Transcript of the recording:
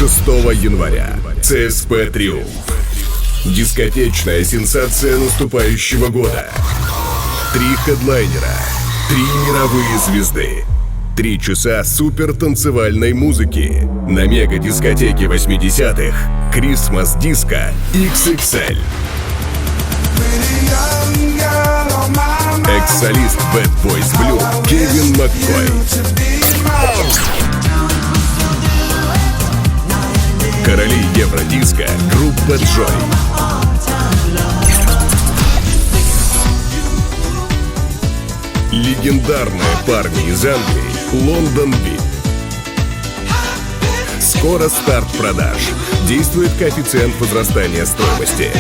6 января. ЦСП «Триумф». Дискотечная сенсация наступающего года. 3 хедлайнера, 3 мировые звезды, 3 часа супер-танцевальной музыки. На мега-дискотеке 80-х Christmas Disco XXL. Экс-солист Bad Boys Blue Кевин Маккой. Короли Евродиско группа Джой. Легендарные парни из Англии Лондон Бит. Скоро старт продаж. Действует коэффициент возрастания стоимости.